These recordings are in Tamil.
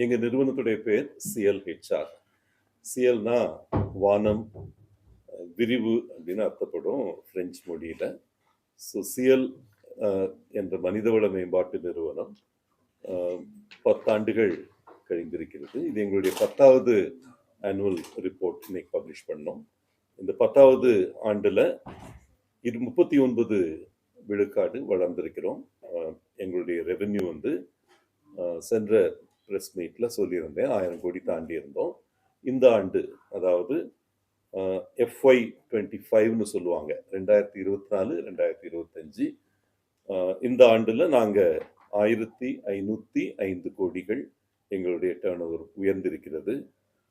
எங்க நிறுவனத்துடைய பேர் சிஎல்ஹெச்ஆர். சிஎல்னா வானம், விரிவு அப்படின்னு அர்த்தப்படும் பிரெஞ்சு மொழியில. ஸோ சிஎல் என்ற மனிதவள மேம்பாட்டு நிறுவனம் 10 ஆண்டுகள் கழிந்திருக்கிறது. இது எங்களுடைய 10வது ஆனுவல் ரிப்போர்ட் இன்னைக்கு பப்ளிஷ் பண்ணோம். இந்த 10வது ஆண்டுல 39 விழுக்காடு வளர்ந்திருக்கிறோம். எங்களுடைய ரெவென்யூ வந்து சென்ற ப்ரெஸ் மீட்ல சொல்லியிருந்தேன் 1000 கோடி தாண்டி இருந்தோம். இந்த ஆண்டு அதாவது FY25ன்னு சொல்லுவாங்க, 2024-2025 இந்த ஆண்டுல நாங்க 1505 கோடிகள் எங்களுடைய டர்ன் ஓவர் உயர்ந்திருக்கிறது.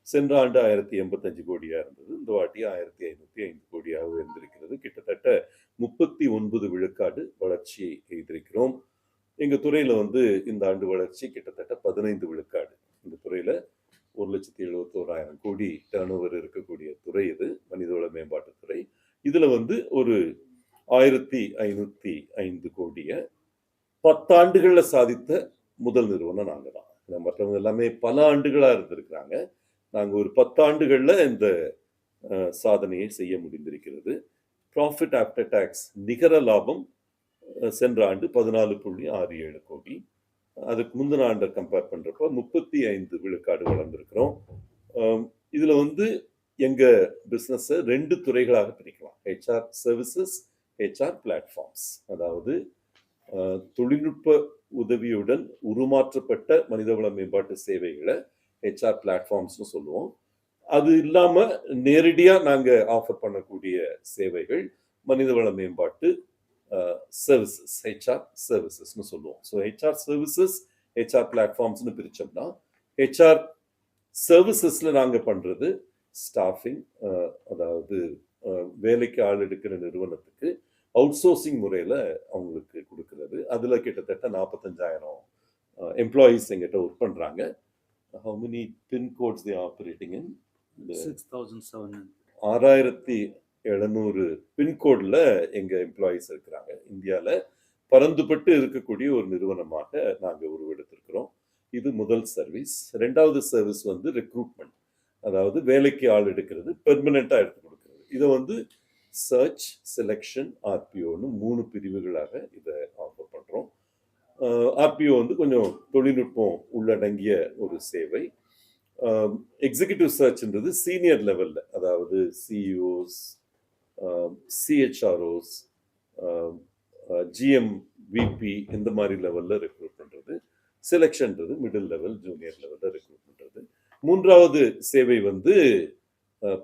சென்ற ஆண்டு 1085 கோடியா இருந்தது. இந்த வாட்டி 1505 கோடியாக உயர்ந்திருக்கிறது. கிட்டத்தட்ட 39 விழுக்காடு வளர்ச்சியை எய்திருக்கிறோம். எங்க துறையில வந்து இந்த ஆண்டு வளர்ச்சி கிட்டத்தட்ட 15 விழுக்காடு. இந்த துறையில 1,71,000 கோடி டர்ன் ஓவர் இருக்கக்கூடிய துறை இது, மனிதவள மேம்பாட்டு துறை. இதுல வந்து ஒரு 1505 கோடிய 10 ஆண்டுகள்ல சாதித்த முதல் நிறுவனம் நாங்க தான். மற்றவங்க எல்லாமே பல ஆண்டுகளா இருந்திருக்கிறாங்க. நாங்க ஒரு 10 ஆண்டுகள்ல இந்த சாதனையை செய்ய முடிந்திருக்கிறது. ப்ராஃபிட் ஆஃப்டர் டாக்ஸ் நிகர லாபம் சென்ற ஆண்டு 14.67 கோடி. அதுக்கு முந்தின ஆண்டை கம்பேர் பண்றப்ப 35 விழுக்காடு வளர்ந்திருக்கிறோம். இதுல வந்து எங்க பிசினஸ் 2 துறைகளாக பிரிக்கலாம். HR services, HR platforms. அதாவது தொழில்நுட்ப உதவியுடன் உருமாற்றப்பட்ட மனிதவள மேம்பாட்டு சேவைகளை HR பிளாட்ஃபார்ம்ஸ்னு சொல்லுவோம். அது இல்லாம நேரடியா நாங்க ஆஃபர் பண்ணக்கூடிய சேவைகள் மனிதவள மேம்பாட்டு சர்வீசஸ், HR சர்வீசஸ்னு சொல்லுவோம். So HR services, HR பிளாட்ஃபார்ம்ஸ்னு பிரிச்சோம்னா, HR சர்வீசஸ்ல நாங்க பண்றது ஸ்டாஃபிங், அதாவது வேலைக்கு ஆள் எடுக்கிற நிறுவனத்துக்கு அவுட் சோர்சிங் முறையில அவங்களுக்கு கொடுக்கிறது. அதுல கிட்டத்தட்ட 45,000 எம்ப்ளாயீஸ் எங்கிட்ட ஒர்க் பண்றாங்க. How many PIN codes they are operating in? 6,700. 6,700 பின்கோட்ல எங்க எம்ப்ளாயீஸ் இருக்கிறாங்க. இந்தியால பரந்துபட்டு இருக்கக்கூடிய ஒரு நிறுவனமாக நாங்க உருவெடுத்திருக்கிறோம். இது முதல் சர்வீஸ். 2வது சர்வீஸ் வந்து ரெக்ரூட்மெண்ட், அதாவது வேலைக்கு ஆள் எடுக்கிறது, பெர்மனண்டா எடுத்து கொடுக்கிறது. இதை வந்து சர்ச், செலெக்ஷன், RPOன்னு 3 பிரிவுகளாக இதை ஆஃபர் பண்றோம். RPO வந்து கொஞ்சம் தொழில்நுட்பம் உள்ளடங்கிய ஒரு சேவை. எக்ஸிகியூட்டிவ் சர்ச்ன்றது சீனியர் லெவல்ல, அதாவது CEOs, CHROs, GM, VP இந்த மாதிரி லெவல்ல ரெக்ரூட் பண்றது. செலெக்ஷன்றது மிடில் லெவல், ஜூனியர் லெவல்ல ரெக்ரூட் பண்றது. 3வது சேவை வந்து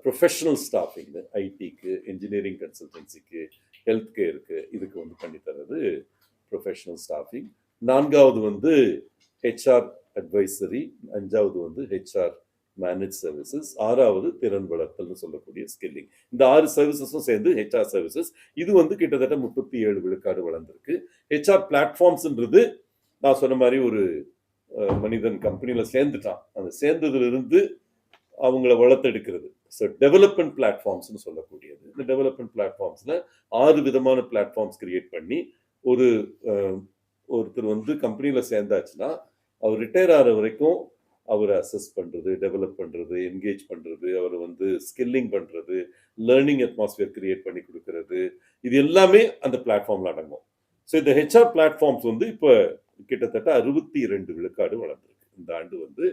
ப்ரொஃபஷனல் ஸ்டாஃபிங், ஐடிக்கு, இன்ஜினியரிங் கன்சல்டன்சிக்கு, ஹெல்த் கேருக்கு, இதுக்கு வந்து பண்ணி தரது ப்ரொஃபஷனல் ஸ்டாஃபிங். 4வது வந்து HR அட்வைசரி, 5வது வந்து HR மேனேஜ் சர்வீசஸ், 6வது திறன் வளர்த்தல்னு சொல்லக்கூடிய ஸ்கில்லிங். இந்த 6 சர்வீசஸும் சேர்ந்து HR சர்வீசஸ். இது வந்து கிட்டத்தட்ட 37 விழுக்காடு வளர்ந்திருக்கு. HR பிளாட்ஃபார்ம்ஸ்ன்றது நான் சொன்ன மாதிரி ஒரு மனிதன் கம்பெனியில சேர்ந்துட்டான், அந்த சேர்ந்ததுல இருந்து அவங்கள வளர்த்தெடுக்கிறது. ஸோ டெவலப்மெண்ட் பிளாட்ஃபார்ம்ஸ்னு சொல்லக்கூடியது. இந்த டெவலப்மெண்ட் பிளாட்ஃபார்ம்ஸ்ல 6 விதமான பிளாட்ஃபார்ம்ஸ் கிரியேட் பண்ணி ஒருத்தர் வந்து கம்பெனியில சேர்ந்தாச்சுன்னா அவர் ரிட்டையர் ஆகிற வரைக்கும் அவரை அசஸ் பண்றது, டெவலப் பண்றது, என்கேஜ் பண்றது, அவர் வந்து ஸ்கில்லிங் பண்றது, லேர்னிங் அட்மாஸ்பியர் கிரியேட் பண்ணி கொடுக்கறது, இது எல்லாமே அந்த பிளாட்ஃபார்ம்ல அடங்கும். ஸோ இந்த HR பிளாட்ஃபார்ம்ஸ் வந்து இப்போ கிட்டத்தட்ட 62 விழுக்காடு வளர்ந்துருக்கு. இந்த ஆண்டு வந்து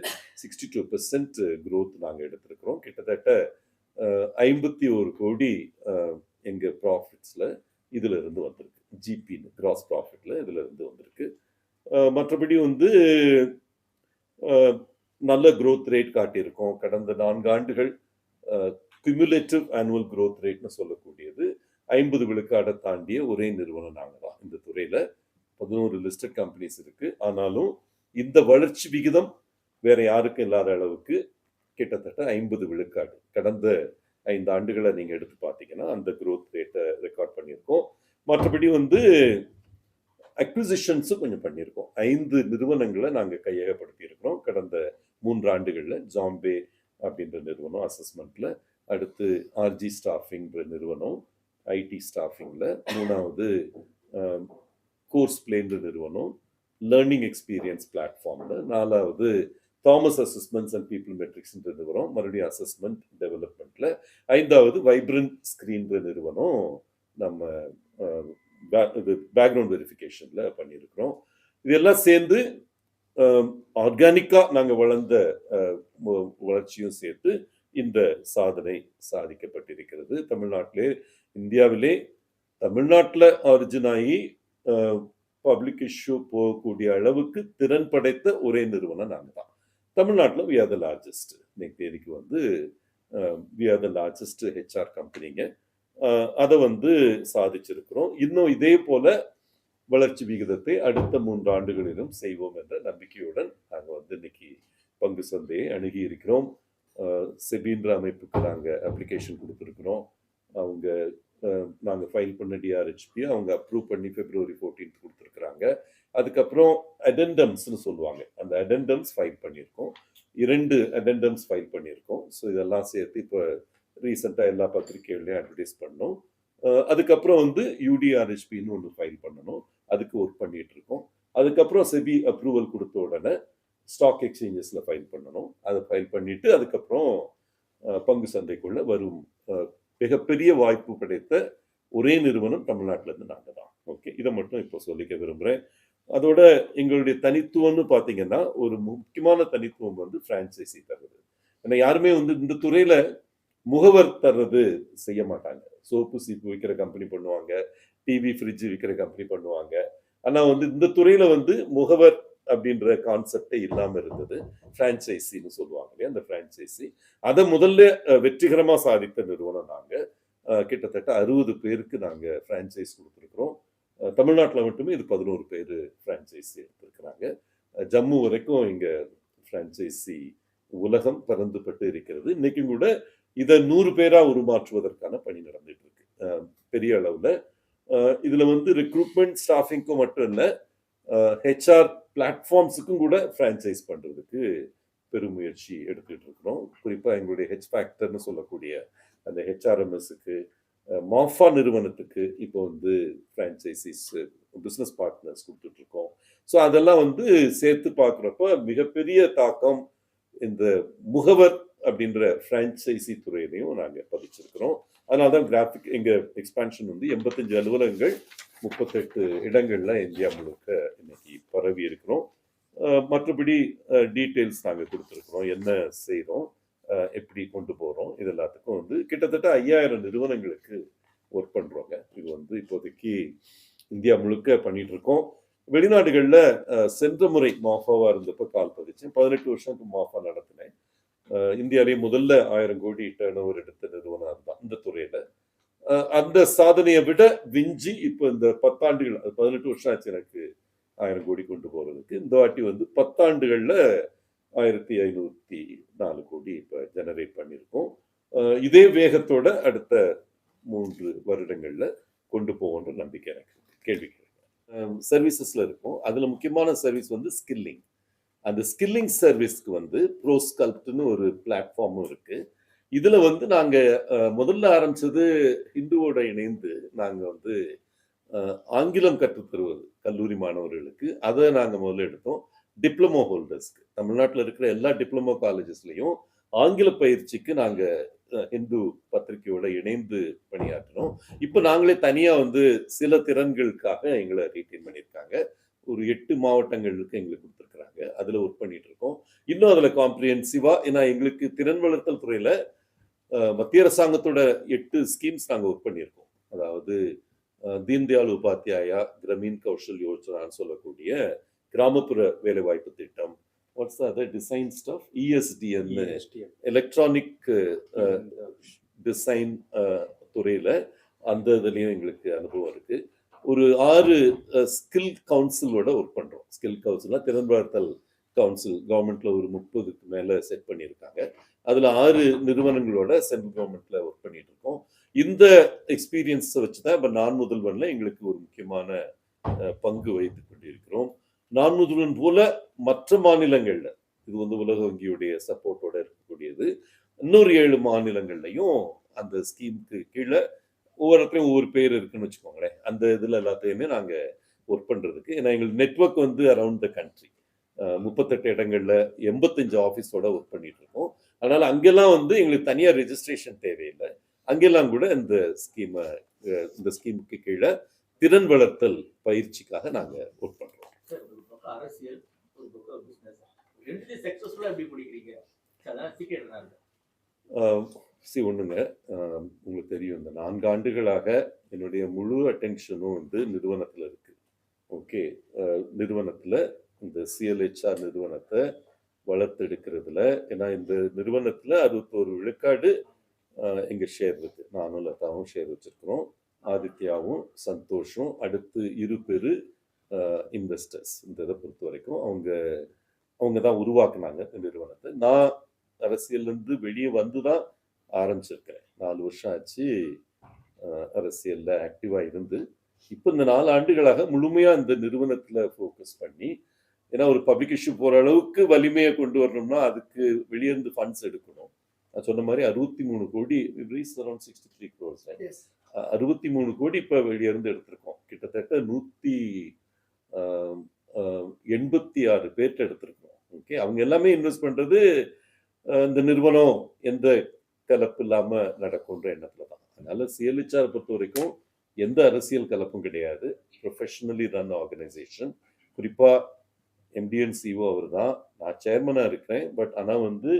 62% growth நாங்க எடுத்திருக்கிறோம். கிட்டத்தட்ட 51 கோடி எங்க ப்ராஃபிட்ஸ்ல இதுல இருந்து வந்திருக்கு. ஜிபின்னு கிராஸ் ப்ராஃபிட்ல இதுல இருந்து வந்திருக்கு. மற்றபடி வந்து நல்ல growth ரேட் காட்டியிருக்கோம். கடந்த 4 ஆண்டுகள் cumulative annual growth ரேட்னு சொல்லக்கூடியது 50 விழுக்காடை தாண்டிய ஒரே நிறுவனம் நாங்க தான். இந்த துறையில 11 லிஸ்டட் கம்பெனிஸ் இருக்கு. ஆனாலும் இந்த வளர்ச்சி விகிதம் வேற யாருக்கும் இல்லாத அளவுக்கு கிட்டத்தட்ட 50 விழுக்காடு கடந்த 5 ஆண்டுகளை நீங்க எடுத்து பார்த்தீங்கன்னா அந்த growth ரேட்டை ரெக்கார்ட் பண்ணியிருக்கோம். மற்றபடி வந்து அக்விசிஷன்ஸும் கொஞ்சம் பண்ணியிருக்கோம். 5 நிறுவனங்களை நாங்கள் கையகப்படுத்தி இருக்கிறோம் கடந்த 3 ஆண்டுகளில். ஜாம்பே அப்படின்ற நிறுவனம் அசஸ்மெண்ட்ல, அடுத்து RG ஸ்டாஃபிங்ன்ற நிறுவனம் ஐடி ஸ்டாஃபிங்ல, 3வது கோர்ஸ் பிளேன்ற நிறுவனம் லேர்னிங் எக்ஸ்பீரியன்ஸ் பிளாட்ஃபார்ம்ல, 4வது Thomas assessments and people metrics நிறுவனம், மறுபடியும் அசஸ்மெண்ட் டெவலப்மெண்ட்ல. 5வது வைப்ரண்ட் ஸ்கிரீன் நிறுவனம் நம்ம இது பேக்ரவுண்ட் வெரிஃபிகேஷன்ல பண்ணியிருக்கிறோம். இதெல்லாம் சேர்ந்து ஆர்கானிக்கா நாங்க வளர்ந்த வளர்ச்சியும் சேர்த்து இந்த சாதனை சாதிக்கப்பட்டிருக்கிறது. தமிழ்நாட்டிலே, இந்தியாவிலே தமிழ்நாட்டில் ஆரிஜின் ஆகி பப்ளிக் இஷ்யூ போகக்கூடிய அளவுக்கு திறன் படைத்த ஒரே நிறுவனம் நாங்கள் தான். தமிழ்நாட்டில் we are the largest. இன்னைக்கு தேதிக்கு வந்து we are the largest HR கம்பெனிங்க. அதை வந்து சாதிச்சிருக்கிறோம். இன்னும் இதே போல வளர்ச்சி விகிதத்தை அடுத்த 3 ஆண்டுகளிலும் செய்வோம் என்ற நம்பிக்கையுடன் நாங்கள் வந்து இன்னைக்கு பங்கு சந்தையை அணுகி இருக்கிறோம். செபின்ற அமைப்புக்கு நாங்கள் அப்ளிகேஷன் கொடுத்துருக்குறோம். அவங்க நாங்கள் ஃபைல் பண்ண டிஆர்ஹெச்பி அவங்க அப்ரூவ் பண்ணி February 14 கொடுத்துருக்குறாங்க. அதுக்கப்புறம் அடெண்டம்ஸ்னு சொல்லுவாங்க, அந்த அடெண்டம்ஸ் ஃபைல் பண்ணியிருக்கோம். 2 அடெண்டம்ஸ் ஃபைல் பண்ணியிருக்கோம். ஸோ இதெல்லாம் சேர்த்து இப்போ ரீசெண்டாக எல்லா பத்திரிகைகளையும் அட்வர்டைஸ் பண்ணோம். அதுக்கப்புறம் வந்து யூடிஆர்ஹெச்பின்னு ஒன்று ஃபைல் பண்ணணும், அதுக்கு ஒர்க் பண்ணிட்டு இருக்கோம். அதுக்கப்புறம் செபி அப்ரூவல் கொடுத்த உடனே ஸ்டாக் எக்ஸ்சேஞ்சஸில் ஃபைல் பண்ணணும். அதை ஃபைல் பண்ணிட்டு அதுக்கப்புறம் பங்கு சந்தைக்குள்ள வரும் மிகப்பெரிய வாய்ப்பு படைத்த ஒரே நிறுவனம் தமிழ்நாட்டிலேருந்து நாங்கள் தான். ஓகே, இதை மட்டும் இப்போ சொல்லிக்க விரும்புகிறேன். அதோட எங்களுடைய தனித்துவம்னு பார்த்தீங்கன்னா, ஒரு முக்கியமான தனித்துவம் வந்து ஃப்ரான்ச்சைசி தர்றது. ஏன்னா யாருமே வந்து இந்த துறையில் முகவர் தர்றது செய்ய மாட்டாங்க. சோப்பு சீப்பு விற்கிற கம்பெனி பண்ணுவாங்க, டிவி ஃப்ரிட்ஜ் விற்கிற கம்பெனி பண்ணுவாங்க. ஆனால் வந்து இந்த துறையில் வந்து முகவர் அப்படின்ற கான்செப்டே இல்லாமல் இருந்தது. ஃப்ரான்ச்சைசின்னு சொல்லுவாங்க இல்லையா, அந்த ஃப்ரான்ச்சைசி அதை முதல்ல வெற்றிகரமாக சாதித்த நிறுவனம் நாங்கள். கிட்டத்தட்ட 60 பேருக்கு நாங்கள் ஃப்ரான்ச்சைஸ் கொடுத்துருக்குறோம். தமிழ்நாட்டில் மட்டுமே இது 11 பேர் ஃப்ரான்ச்சைசி எடுத்திருக்கிறாங்க. ஜம்மு வரைக்கும் இங்கே ஃப்ரான்ச்சைசி உலகம் பறந்துபட்டு இருக்கிறது. இன்னைக்கும் கூட இதை 100 பேராக உருமாற்றுவதற்கான பணி நடந்துட்டு இருக்கு பெரிய அளவில். இதில் வந்து ரெக்ரூட்மெண்ட் ஸ்டாஃபிங்க்கும் மட்டும் இல்லை, ஹெச்ஆர் பிளாட்ஃபார்ம்ஸுக்கும் கூட ஃப்ரான்ச்சைஸ் பண்ணுறதுக்கு பெருமுயற்சி எடுத்துகிட்டு இருக்கிறோம். குறிப்பாக எங்களுடைய ஹெச் ஃபேக்டர்னு சொல்லக்கூடிய அந்த ஹெச்ஆர்எம்எஸ்க்கு, மாஃபா நிறுவனத்துக்கு இப்போ வந்து ஃப்ரான்ச்சைசிஸ் பிஸ்னஸ் பார்ட்னர்ஸ் கொடுத்துட்ருக்கோம். ஸோ அதெல்லாம் வந்து சேர்த்து பார்க்குறப்ப மிகப்பெரிய தாக்கம் இந்த முகவர் அப்படின்ற ஃப்ரான்ச்சைசி துறையிலையும் நாங்கள் பதிச்சிருக்கிறோம். அதனால தான் கிராஃபிக் எங்கள் எக்ஸ்பான்ஷன் வந்து 85 அலுவலகங்கள் 38 இடங்கள்ல இந்தியா முழுக்க இன்னைக்கு பரவி இருக்கிறோம். மற்றபடி டீட்டெயில்ஸ் நாங்கள் கொடுத்துருக்குறோம், என்ன செய்கிறோம், எப்படி கொண்டு போகிறோம், இது எல்லாத்துக்கும் வந்து கிட்டத்தட்ட 5000 நிறுவனங்களுக்கு ஒர்க் பண்ணுறோங்க. இது வந்து இப்போதைக்கு இந்தியா முழுக்க பண்ணிட்டு இருக்கோம். வெளிநாடுகளில் சென்ற முறை மாஃபாவாக இருந்தப்போ கால் பதிச்சேன். 18 வருஷத்துக்கு மாஃபா நடத்தினேன். இந்தியாவிலேயே முதல்ல 1000 கோடி டர்ன் ஓவர் எடுத்த நிறுவனம் அதுதான் இந்த துறையில். அந்த சாதனையை விட விஞ்சி இப்போ இந்த 10 ஆண்டுகள், 18 வருஷம் ஆச்சு எனக்கு 1000 கோடி கொண்டு போகிறதுக்கு. இந்த வாட்டி வந்து 10 ஆண்டுகளில் 1504 கோடி இப்போ ஜெனரேட் பண்ணியிருக்கோம். இதே வேகத்தோட அடுத்த 3 வருடங்களில் கொண்டு போவோன்ற நம்பிக்கை எனக்கு. கேள்வி சர்வீசஸில் இருக்கும். அதில் முக்கியமான சர்வீஸ் வந்து ஸ்கில்லிங். அந்த ஸ்கில்லிங் சர்வீஸ்க்கு வந்து ப்ரோஸ்கல்ப்ட்னு ஒரு பிளாட்ஃபார்மும் இருக்குது. இதில் வந்து நாங்கள் முதல்ல ஆரம்பித்தது ஹிந்துவோட இணைந்து நாங்கள் வந்து ஆங்கிலம் கற்றுத்தருவது கல்லூரி மாணவர்களுக்கு. அதை நாங்கள் முதல்ல எடுத்தோம். டிப்ளமோ ஹோல்டர்ஸ்க்கு, தமிழ்நாட்டில் இருக்கிற எல்லா டிப்ளமோ காலேஜஸ்லையும் ஆங்கில பயிற்சிக்கு நாங்கள் ஹிந்து பத்திரிகையோட இணைந்து பணியாற்றினோம். இப்போ நாங்களே தனியாக வந்து சில திறன்களுக்காக எங்களை ரீட்டைன் பண்ணியிருக்காங்க. ஒரு 8 மாவட்டங்களுக்கு எங்களுக்கு கொடுத்துருக்குறாங்க. அதில் ஒர்க் பண்ணிட்டு இருக்கோம். இன்னும் அதில் காம்ப்ரிஹென்சிவாக, ஏன்னா எங்களுக்கு திறன் வளர்த்தல் துறையில் மத்திய அரசாங்கத்தோட 8 ஸ்கீம்ஸ் நாங்கள் ஒர்க் பண்ணியிருக்கோம். அதாவது தீன்தயாள் உபாத்யாயா கிராமீன் கௌஷல் யோஜனான்னு சொல்லக்கூடிய கிராமப்புற வேலைவாய்ப்பு திட்டம். What's other design stuff, ESDN electronic design துறையில் அந்த இதுலேயும் எங்களுக்கு அனுபவம் இருக்குது. ஒரு 6 ஸ்கில் கவுன்சிலோட ஒர்க் பண்ணுறோம். ஸ்கில் கவுன்சில்னா திறன் வளர்த்தல் கவுன்சில் கவர்மெண்ட்டில் ஒரு 30க்கு மேலே செட் பண்ணியிருக்காங்க. அதில் 6 நிறுவனங்களோட சென்ட்ரல் கவர்மெண்ட்டில் ஒர்க் பண்ணிட்டு இருக்கோம். இந்த எக்ஸ்பீரியன்ஸை வச்சு தான் இப்போ நான் முதல்வனில் எங்களுக்கு ஒரு முக்கியமான பங்கு வைத்து கொண்டிருக்கிறோம். நான் முதல்வன் போல மற்ற மாநிலங்களில், இது வந்து உலக வங்கியுடைய சப்போர்ட்டோட இருக்கக்கூடியது, இன்னொரு 7 மாநிலங்கள்லையும் அந்த ஸ்கீமுக்கு கீழே ஒவ்வொருத்தையும் ஒவ்வொரு பேர் இருக்குன்னு வச்சுக்கோங்களேன். அந்த இதில் எல்லாத்தையுமே நாங்கள் ஒர்க் பண்ணுறதுக்கு, ஏன்னா எங்களுக்கு நெட்வொர்க் வந்து அரவுண்ட் த கண்ட்ரி. 38 இடங்கள்ல 85 ஆஃபீஸோட ஒர்க் பண்ணிட்டு இருக்கோம். அதனால அங்கெல்லாம் வந்து எங்களுக்கு தனியா ரெஜிஸ்ட்ரேஷன் தேவையில்லை. அங்கெல்லாம் கூட இந்த ஸ்கீமுக்கு கீழே திறன் வளர்த்தல் பயிற்சிக்காக நாங்க ஒர்க் பண்றோம். சார், ஒரு பக்கம் அரசியல், ஒரு பக்கம் பிசினஸ். ரெண்டுத்தையும் சக்சஸ்ஃபுல்லா எப்படி முடிக்கிறீங்க? அதான் சீக்கிரம் என்ன இருக்கு? ஒண்ணுங்க, உங்களுக்கு தெரியும், இந்த 4 ஆண்டுகளாக என்னுடைய முழு அட்டென்ஷனும் வந்து நிறுவனத்துல இருக்கு. ஓகே, நிறுவனத்துல இந்த சிஎல்ஹெச்ஆர் நிறுவனத்தை வளர்த்தெடுக்கிறதுல, ஏன்னா இந்த நிறுவனத்துல 61 விழுக்காடு எங்க ஷேர் இருக்கு. நானும் லதாவும் ஷேர் வச்சிருக்கிறோம். ஆதித்யாவும் சந்தோஷும் அடுத்து 2 பேரு இன்வெஸ்டர்ஸ். இந்த இதை பொறுத்த வரைக்கும் அவங்க தான் உருவாக்குனாங்க இந்த நிறுவனத்தை. நான் அரசியல்லேருந்து வெளியே வந்து தான் ஆரம்பிச்சிருக்கேன். 4 வருஷம் ஆச்சு அரசியல்ல ஆக்டிவா இருந்து. இப்போ இந்த 4 ஆண்டுகளாக முழுமையா இந்த நிறுவனத்துல ஃபோக்கஸ் பண்ணி, ஏன்னா ஒரு பப்ளிக் இஷ்யூ போற அளவுக்கு வலிமையை கொண்டு வரணும்னா அதுக்கு வெளியிருந்து ஃபண்ட்ஸ் எடுக்கணும். நான் சொன்ன மாதிரி 63 கோடி, அரௌண்ட் 63 crores, 63 கோடி இப்போ வெளியிருந்து எடுத்திருக்கோம். கிட்டத்தட்ட 186 பேர்கிட்ட எடுத்திருக்கோம். ஓகே, அவங்க எல்லாமே இன்வெஸ்ட் பண்றது இந்த நிறுவனம் எந்த கலப்பு இல்லாம நடக்கும்ன்ற எண்ணத்துல தான். அதனால சிஎல்ஹெச்ஆர் பொறுத்த வரைக்கும் எந்த அரசியல் கலப்பும் கிடையாது. Professionally run organisation. குறிப்பா எம்டிஎன் சிஓ அவர் தான். நான் சேர்மனா இருக்கிறேன். பட் ஆனா வந்து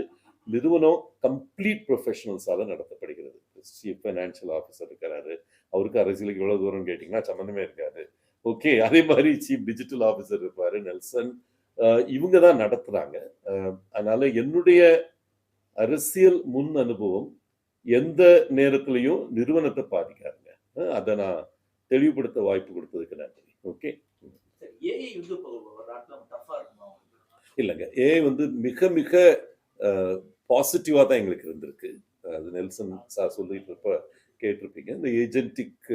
நிறுவனம் கம்ப்ளீட் ப்ரொஃபஷனல்ஸால நடத்தப்படுகிறது. சீஃப் ஃபைனான்சியல் ஆஃபீஸர் இருக்கிறாரு. அவருக்கு அரசியலுக்கு எவ்வளவு தூரம் கேட்டீங்கன்னா சம்மந்தமே இருக்காது. ஓகே, அதே மாதிரி சீஃப் டிஜிட்டல் ஆஃபீஸர் இருப்பாரு நெல்சன். இவங்க தான் நடத்துறாங்க. அதனால என்னுடைய அரசியல் முன் அனுபவம் எந்த நேரத்திலையும் நிறுவனத்தை பாதிக்காதுங்க. அதை நான் தெளிவுபடுத்த வாய்ப்பு கொடுத்ததுக்கு நன்றி. ஓகே, இல்லைங்க, ஏஐ வந்து மிக மிக பாசிட்டிவா தான் எங்களுக்கு இருந்திருக்கு. அது நெல்சன் சார் சொல்லிட்டு இருப்ப கேட்டிருப்பீங்க. இந்த ஏஜென்டிக்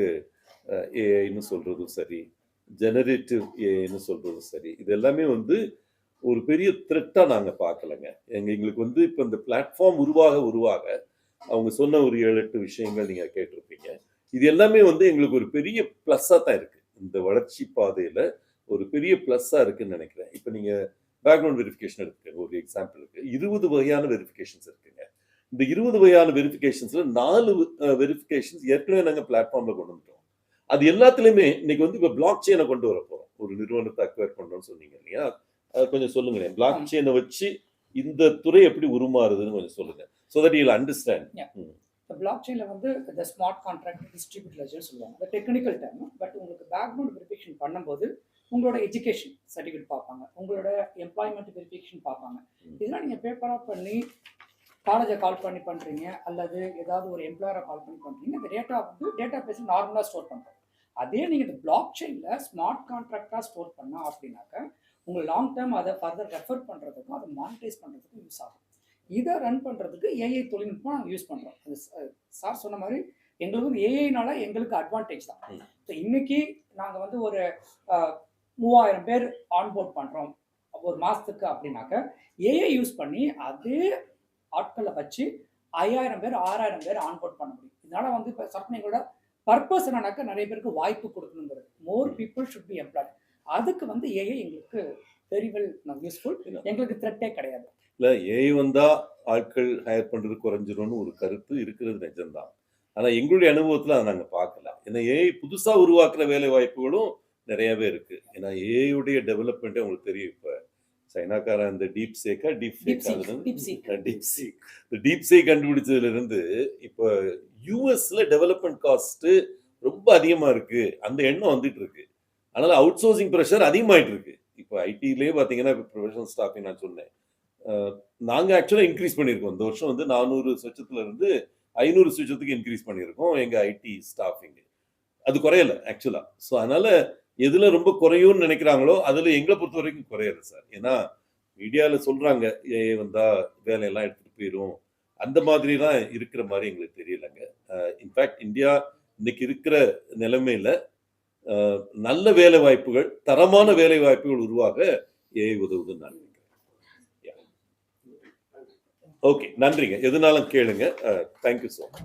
ஏஐன்னு சொல்றதும் சரி, ஜெனரேட்டிவ் ஏஐன்னு சொல்றதும் சரி, இது எல்லாமே வந்து ஒரு பெரிய த்ரெட்டா நாங்க பார்க்கலங்க. எங்களுக்கு வந்து இப்போ இந்த பிளாட்ஃபார்ம் உருவாக அவங்க சொன்ன ஒரு 7-8 விஷயங்கள் நீங்க கேட்டிருப்பீங்க. இது எல்லாமே வந்து எங்களுக்கு ஒரு பெரிய பிளஸ்ஸா தான் இருக்கு. இந்த வளர்ச்சி பாதையில ஒரு பெரிய பிளஸ்ஸா இருக்குன்னு நினைக்கிறேன். இப்போ நீங்க பேக்ரவுண்ட் வெரிஃபிகேஷன் எடுத்துக்கங்க. ஒரு எக்ஸாம்பிளுக்கு 20 வகையான வெரிஃபிகேஷன்ஸ் இருக்குங்க. இந்த 20 வகையான வெரிஃபிகேஷன்ஸ்ல 4 வெரிஃபிகேஷன்ஸ் ஏற்கனவே நாங்கள் பிளாட்ஃபார்ம்ல கொண்டு வந்துட்டோம். அது எல்லாத்துலயுமே இன்னைக்கு வந்து இப்போ பிளாக் செயினை கொண்டு வர போறோம். ஒரு நிறுவனத்தை அக்வயர் பண்ணணும்னு சொன்னீங்க இல்லையா? அதை கொஞ்சம் சொல்லுங்களேன். பிளாக் செயினை வச்சு இந்த துறை எப்படி உருமாறுதுன்னு கொஞ்சம் சொல்லுங்க. So that you'll understand. The blockchain வந்து the smart contract distributed ledger சொல்லுவாங்க. அது டெக்னிக்கல் டேர்ம். பட் உங்களுக்கு பேக்ரவுண்ட் வெரிஃபிகேஷன் பண்ணும்போது உங்களோட எஜுகேஷன் சர்டிஃபிகேட் பார்ப்பாங்க, உங்களோட எம்ப்ளாய்மெண்ட் வெரிஃபிகேஷன் பார்ப்பாங்க. இதெல்லாம் நீங்கள் பேப்பராக பண்ணி காலேஜை கால் பண்ணி பண்ணுறீங்க அல்லது ஏதாவது ஒரு எம்ப்ளாயரை கால் பண்ணி பண்ணுறீங்க. அந்த டேட்டா வந்து டேட்டா பேஸில் நார்மலாக ஸ்டோர் பண்ணுறோம். அதே நீங்கள் இந்த பிளாக் செயினில் ஸ்மார்ட் கான்ட்ராக்டாக ஸ்டோர் பண்ணால் அப்படின்னாக்க உங்கள் லாங் டேர்ம் அதை ஃபர்தர் ரெஃபர் பண்ணுறதுக்கும் அதை மானிட்டைஸ் பண்ணுறதுக்கும் யூஸ் ஆகும். இதை ரன் பண்ணுறதுக்கு ஏஐ தொழில்நுட்பம் நாங்கள் யூஸ் பண்ணுறோம். அது சார் சொன்ன மாதிரி எங்களுக்கு வந்து ஏஐனால எங்களுக்கு அட்வான்டேஜ் தான். ஸோ இன்னைக்கு நாங்கள் வந்து ஒரு 3000 பேர் ஆன்போர்ட் பண்ணுறோம் ஒரு மாதத்துக்கு அப்படின்னாக்க ஏஐ யூஸ் பண்ணி அதே ஆட்களை வச்சு 5000 பேர் 6000 பேர் ஆன்போர்ட் பண்ண முடியும். இதனால வந்து இப்போ சர்க்கனைகளோட பர்பஸ் என்னன்னாக்க நிறைய பேருக்கு வாய்ப்பு கொடுக்கணுங்கிறது. More people should be employed. அதுக்கு வந்து ஏஐ எங்களுக்கு வெரி வெல் யூஸ்ஃபுல். எங்களுக்கு த்ரெட்டே கிடையாது. இல்லை, ஏஐ வந்தா ஆட்கள் ஹையர் பண்றது குறைஞ்சிரும்னு ஒரு கருத்து இருக்கிறது நிஜம்தான். ஆனால் எங்களுடைய அனுபவத்தில் அதை நாங்கள் பார்க்கல. ஏன்னா ஏஐ புதுசாக உருவாக்குற வேலை வாய்ப்புகளும் நிறையவே இருக்கு. ஏன்னா ஏஐயுடைய டெவலப்மெண்ட்டே உங்களுக்கு தெரியும். இப்போ சைனாக்காரன் இந்த டீப் சேக் கண்டுபிடிச்சதுல இருந்து இப்போ யூஎஸ்ல டெவலப்மெண்ட் காஸ்ட் ரொம்ப அதிகமா இருக்கு. அந்த எண்ணம் வந்துட்டு இருக்கு. அதனால அவுட் சோர்சிங் ப்ரெஷர் அதிகமாயிட்டு இருக்கு. இப்போ ஐடிலேயே பார்த்தீங்கன்னா இப்போ ப்ரொஃபஷனல் ஸ்டாஃபிங் நான் சொன்னேன், நாங்கள் ஆக்சுவலாக இன்க்ரீஸ் பண்ணியிருக்கோம். இந்த வருஷம் வந்து 400 சுவிட்சத்துல இருந்து 500 சுவிட்சத்துக்கு இன்க்ரீஸ் பண்ணியிருக்கோம் எங்கள் ஐடி ஸ்டாஃபிங். அது குறையல ஆக்சுவலாக. ஸோ அதனால எதுல ரொம்ப குறையும்னு நினைக்கிறாங்களோ அதுல எங்களை பொறுத்த வரைக்கும் குறையாது சார். ஏன்னா மீடியாவில் சொல்றாங்க ஏஐ வந்தா வேலையெல்லாம் எடுத்துட்டு போயிடும், அந்த மாதிரிலாம் இருக்கிற மாதிரி எங்களுக்கு தெரியலைங்க. இன்ஃபேக்ட் இந்தியா இன்னைக்கு இருக்கிற நிலைமையில நல்ல வேலை வாய்ப்புகள், தரமான வேலை வாய்ப்புகள் உருவாக ஏஐ உதவுதுன்னு நான் நினைக்கிறேன். ஓகே, நன்றிங்க. எதுனாலும் கேளுங்க. Thank you so much.